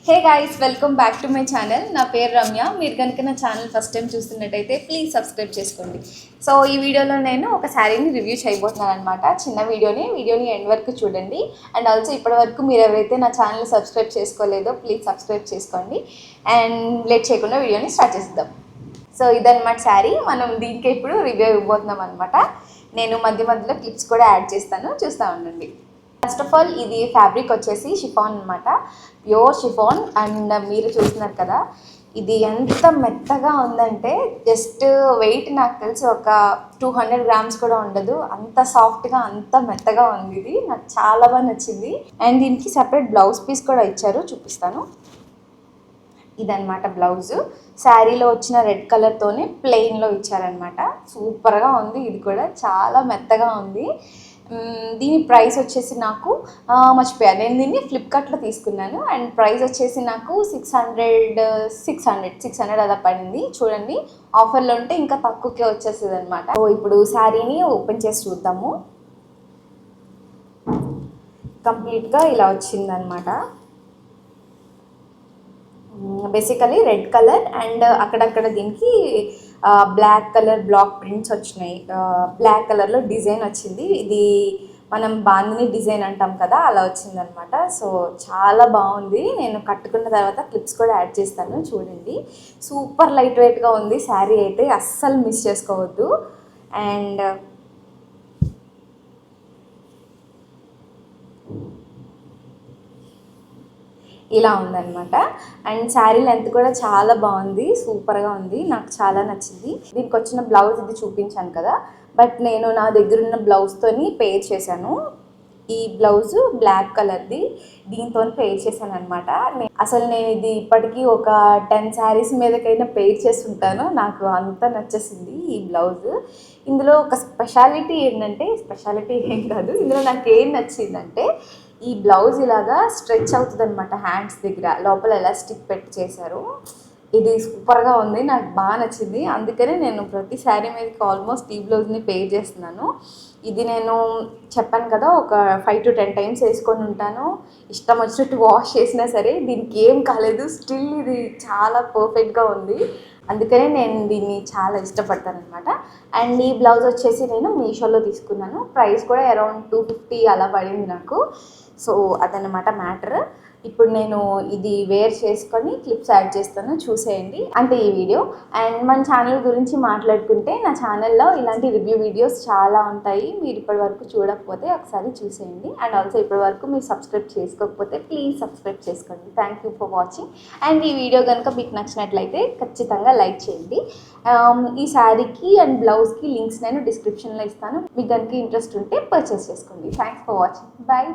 Hey guys, welcome back to my channel. నా పేరు రమ్య. మీరు కనుక నా ఛానల్ ఫస్ట్ టైం చూస్తున్నట్టయితే ప్లీజ్ సబ్స్క్రైబ్ చేసుకోండి. సో ఈ వీడియోలో నేను ఒక శారీని రివ్యూ చేయబోతున్నాను అనమాట. చిన్న వీడియోని ఎండ్ వరకు చూడండి. అండ్ ఆల్సో ఇప్పటి వరకు మీరు ఎవరైతే నా ఛానల్ సబ్స్క్రైబ్ చేసుకోలేదో ప్లీజ్ సబ్స్క్రైబ్ చేసుకోండి. అండ్ లేట్ చేయకుండా వీడియోని స్టార్ట్ చేద్దాం. సో ఇదన్నమాట శారీ. మనం దీనికి ఇప్పుడు రివ్యూ ఇవ్వబోతున్నాం అనమాట. నేను మధ్య మధ్యలో క్లిప్స్ కూడా యాడ్ చేస్తాను, చూస్తూ ఉండండి. ఫస్ట్ ఆఫ్ ఆల్ ఇది ఫ్యాబ్రిక్ వచ్చేసి షిఫాన్ అనమాట, ప్యూర్ షిఫాన్. అండ్ మీరు చూస్తున్నారు కదా, ఇది ఎంత మెత్తగా ఉందంటే జస్ట్ వెయిట్ నాకు తెలిసి ఒక 200 గ్రామ్స్ కూడా ఉండదు, అంత సాఫ్ట్గా అంత మెత్తగా ఉంది. ఇది నాకు చాలా బాగా నచ్చింది. అండ్ దీనికి సెపరేట్ బ్లౌజ్ పీస్ కూడా ఇచ్చారు, చూపిస్తాను. ఇదనమాట బ్లౌజ్. శారీలో వచ్చిన రెడ్ కలర్తోనే ప్లెయిన్లో ఇచ్చారనమాట. సూపర్గా ఉంది, ఇది కూడా చాలా మెత్తగా ఉంది. దీని ప్రైస్ వచ్చేసి నాకు మర్చిపోయాను, నేను దీన్ని ఫ్లిప్కార్ట్లో తీసుకున్నాను. అండ్ ప్రైస్ వచ్చేసి నాకు 600 అలా పడింది. చూడండి, ఆఫర్లో ఉంటే ఇంకా తక్కువకే వచ్చేస్తుంది అనమాట. సో ఇప్పుడు శారీని ఓపెన్ చేసి చూద్దాము. కంప్లీట్గా ఇలా వచ్చిందనమాట. బేసికలీ రెడ్ కలర్ అండ్ అక్కడక్కడ దీనికి బ్లాక్ కలర్ బ్లాక్ ప్రింట్స్ వచ్చినాయి. బ్లాక్ కలర్లో డిజైన్ వచ్చింది. ఇది మనం బాందిని డిజైన్ అంటాం కదా, అలా వచ్చిందనమాట. సో చాలా బాగుంది. నేను కట్టుకున్న తర్వాత క్లిప్స్ కూడా యాడ్ చేస్తాను, చూడండి. సూపర్ లైట్ వెయిట్గా ఉంది శారీ అయితే, అస్సలు మిస్ చేసుకోవద్దు. అండ్ ఇలా ఉందన్నమాట. అండ్ శారీ లెంత్ కూడా చాలా బాగుంది, సూపర్గా ఉంది, నాకు చాలా నచ్చింది. దీనికి వచ్చిన బ్లౌజ్ ఇది చూపించాను కదా, బట్ నేను నా దగ్గర ఉన్న బ్లౌజ్తోని పేర్ చేశాను. ఈ బ్లౌజ్ బ్లాక్ కలర్ది, దీంతో పేర్ చేశాను అనమాట. అసలు నేను ఇది ఇప్పటికీ ఒక 10 శారీస్ మీదకైనా పేర్ చేసి ఉంటాను, నాకు అంత నచ్చేసింది ఈ బ్లౌజ్. ఇందులో ఒక స్పెషాలిటీ ఏంటంటే, స్పెషాలిటీ ఏం కాదు, ఇందులో నాకు ఏం నచ్చిందంటే ఈ బ్లౌజ్ ఇలాగా స్ట్రెచ్ అవుతుంది అనమాట. హ్యాండ్స్ దగ్గర లోపల ఎలాస్టిక్ పెట్టి చేశారు. ఇది సూపర్గా ఉంది, నాకు బాగా నచ్చింది. అందుకనే నేను ప్రతి శారీ మీదకి ఆల్మోస్ట్ ఈ బ్లౌజ్ని పేర్ చేస్తున్నాను. ఇది నేను చెప్పాను కదా, ఒక 5 to 10 టైమ్స్ వేసుకొని ఉంటాను. ఇష్టం వచ్చినట్టు వాష్ చేసినా సరే దీనికి ఏం కాలేదు, స్టిల్ ఇది చాలా పర్ఫెక్ట్గా ఉంది. అందుకనే నేను దీన్ని చాలా ఇష్టపడతాను అనమాట. అండ్ ఈ బ్లౌజ్ వచ్చేసి నేను మీషోలో తీసుకున్నాను. ప్రైస్ కూడా అరౌండ్ 250 అలా పడింది నాకు. సో అదనమాట మ్యాటర్. ఇప్పుడు నేను ఇది వేర్ చేసుకొని క్లిప్స్ యాడ్ చేస్తాను, చూసేయండి. అంటే ఈ వీడియో. అండ్ మన ఛానల్ గురించి మాట్లాడుకుంటే, నా ఛానల్లో ఇలాంటి రివ్యూ వీడియోస్ చాలా ఉంటాయి. మీరు ఇప్పటి వరకు చూడకపోతే ఒకసారి చూసేయండి. అండ్ ఆల్సో ఇప్పటి వరకు మీరు సబ్స్క్రైబ్ చేసుకోకపోతే ప్లీజ్ సబ్స్క్రైబ్ చేసుకోండి. Thank you for watching. And ఈ వీడియో కనుక మీకు నచ్చినట్లయితే ఖచ్చితంగా లైక్ చేయండి. ఈ శారీకి అండ్ బ్లౌజ్కి లింక్స్ నేను డిస్క్రిప్షన్లో ఇస్తాను. మీకు కనుక ఇంట్రెస్ట్ ఉంటే పర్చేస్ చేసుకోండి. Thanks for watching. బాయ్.